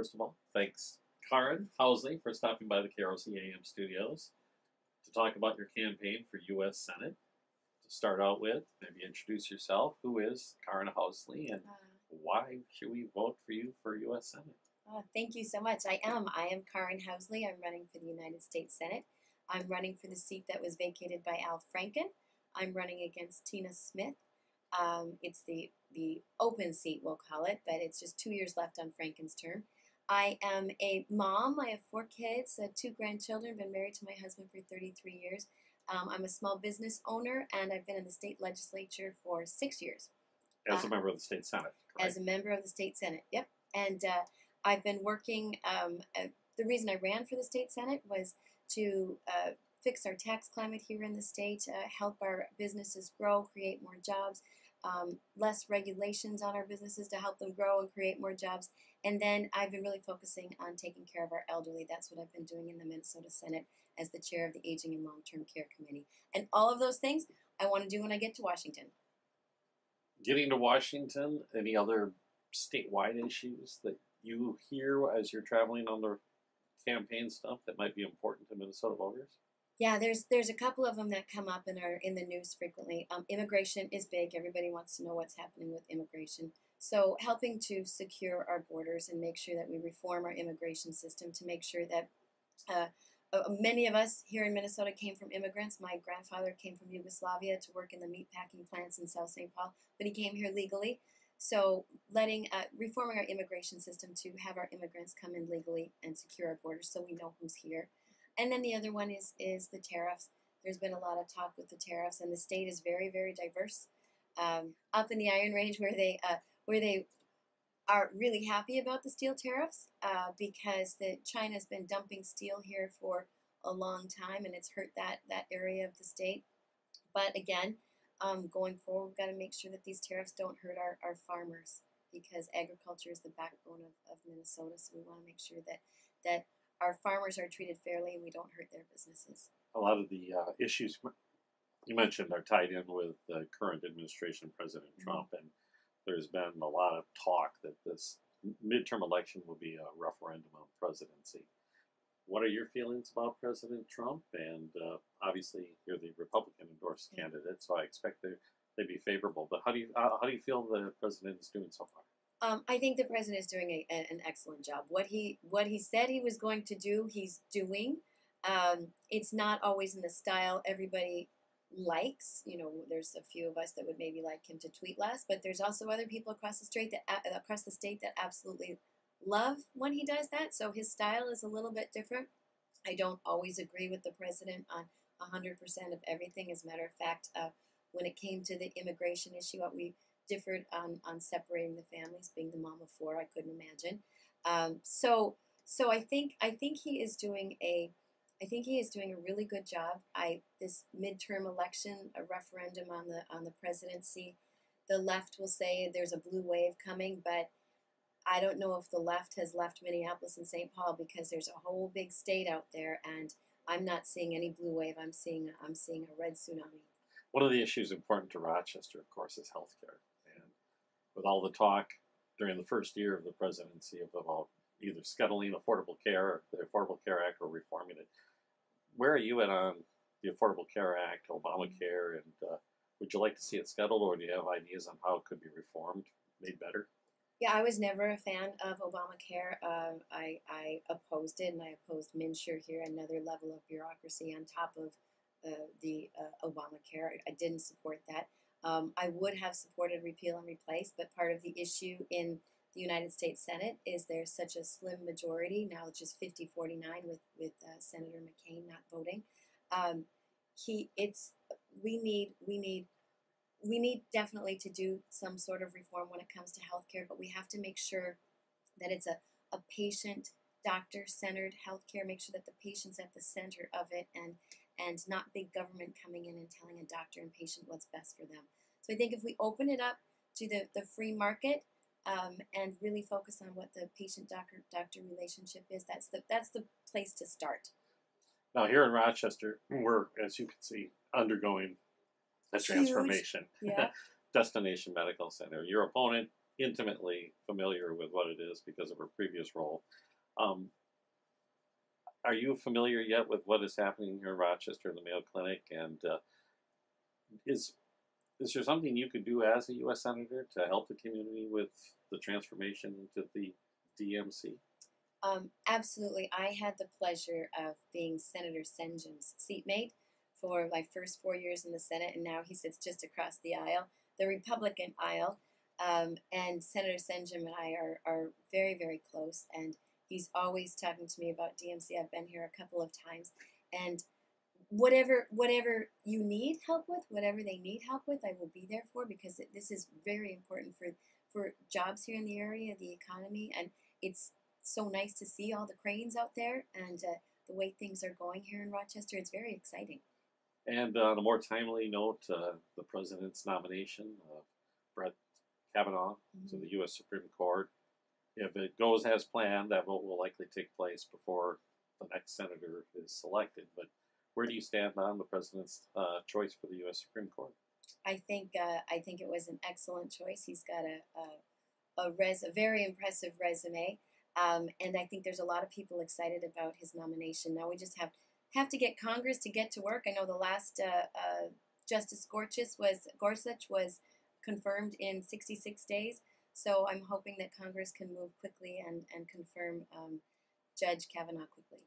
first of all, thanks Karin Housley for stopping by the KROC AM studios to talk about your campaign for U.S. Senate. To start out with, maybe introduce yourself. Who is Karin Housley, and why should we vote for you for U.S. Senate? Thank you so much. I am Karin Housley. I'm running for the United States Senate. I'm running for the seat that was vacated by Al Franken. I'm running against Tina Smith. It's the open seat, we'll call it, but it's just 2 years left on Franken's term. I am a mom. I have 4 kids, 2 grandchildren, been married to my husband for 33 years. I'm a small business owner, and I've been in the state legislature for 6 years. As a member of the state Senate, correct? As a member of the state Senate, yep. And I've been working, the reason I ran for the state Senate was to fix our tax climate here in the state, help our businesses grow, create more jobs, less regulations on our businesses to help them grow and create more jobs. And then I've been really focusing on taking care of our elderly. That's what I've been doing in the Minnesota Senate as the chair of the Aging and Long-Term Care Committee. And all of those things I want to do when I get to Washington. Getting to Washington, any other statewide issues that you hear as you're traveling on the campaign stuff that might be important to Minnesota voters? Yeah, there's a couple of them that come up and are in the news frequently. Immigration is big. Everybody wants to know what's happening with immigration. So helping to secure our borders and make sure that we reform our immigration system to make sure that many of us here in Minnesota came from immigrants. My grandfather came from Yugoslavia to work in the meatpacking plants in South St. Paul, but he came here legally. So reforming our immigration system to have our immigrants come in legally and secure our borders so we know who's here. And then the other one is the tariffs. There's been a lot of talk with the tariffs, and the state is very, very diverse. Up in the Iron Range, where they are really happy about the steel tariffs because China's been dumping steel here for a long time, and it's hurt that area of the state. But again, going forward, we've got to make sure that these tariffs don't hurt our farmers, because agriculture is the backbone of Minnesota. So we want to make sure that our farmers are treated fairly and we don't hurt their businesses. A lot of the issues you mentioned are tied in with the current administration, President Trump, and there's been a lot of talk that this midterm election will be a referendum on presidency. What are your feelings about President Trump? And obviously, you're the Republican-endorsed candidate, so I expect they'd be favorable. But how do you feel the president is doing so far? I think the president is doing an excellent job. What he said he was going to do, he's doing. It's not always in the style everybody likes. You know, there's a few of us that would maybe like him to tweet less, but there's also other people across the state that absolutely love when he does that. So his style is a little bit different. I don't always agree with the president on 100% of everything. As a matter of fact, when it came to the immigration issue, we differed on separating the families. Being the mom of 4, I couldn't imagine. So I think he is doing a really good job. This midterm election, a referendum on the presidency, the left will say there's a blue wave coming, but I don't know if the left has left Minneapolis and St. Paul, because there's a whole big state out there, and I'm not seeing any blue wave. I'm seeing a red tsunami. One of the issues important to Rochester, of course, is health care. And with all the talk during the first year of the presidency about either scuttling Affordable Care, the Affordable Care Act, or reforming it, where are you at on the Affordable Care Act, Obamacare, and would you like to see it scuttled, or do you have ideas on how it could be reformed, made better? Yeah, I was never a fan of Obamacare. I opposed it, and I opposed MNsure here, another level of bureaucracy on top of the Obamacare. I didn't support that. I would have supported repeal and replace, but part of the issue in the United States Senate is there's such a slim majority, now it's just 50-49 with Senator McCain not voting. We need definitely to do some sort of reform when it comes to healthcare, but we have to make sure that it's a patient, doctor-centered healthcare. Make sure that the patient's at the center of it, and not big government coming in and telling a doctor and patient what's best for them. So I think if we open it up to the free market and really focus on what the patient-doctor relationship is, that's the place to start. Now here in Rochester, we're, as you can see, undergoing a transformation. Yeah. Destination Medical Center. Your opponent intimately familiar with what it is because of her previous role. Um, are you familiar yet with what is happening here in Rochester in the Mayo Clinic? And is there something you could do as a U.S. Senator to help the community with the transformation into the DMC? Absolutely. I had the pleasure of being Senator Senjum's seatmate for my first 4 years in the Senate, and now he sits just across the aisle, the Republican aisle. And Senator Senjum and I are very, very close, and he's always talking to me about DMC. I've been here a couple of times, and whatever you need help with, whatever they need help with, I will be there for, because this is very important for jobs here in the area, the economy, and it's so nice to see all the cranes out there and the way things are going here in Rochester. It's very exciting. And on a more timely note, the president's nomination of Brett Kavanaugh to the U.S. Supreme Court. If it goes as planned, that vote will likely take place before the next senator is selected. But where do you stand on the president's choice for the U.S. Supreme Court? I think it was an excellent choice. He's got a very impressive resume, and I think there's a lot of people excited about his nomination. Now we just have to get Congress to get to work. I know the last Justice Gorsuch was confirmed in 66 days, so I'm hoping that Congress can move quickly and confirm Judge Kavanaugh quickly.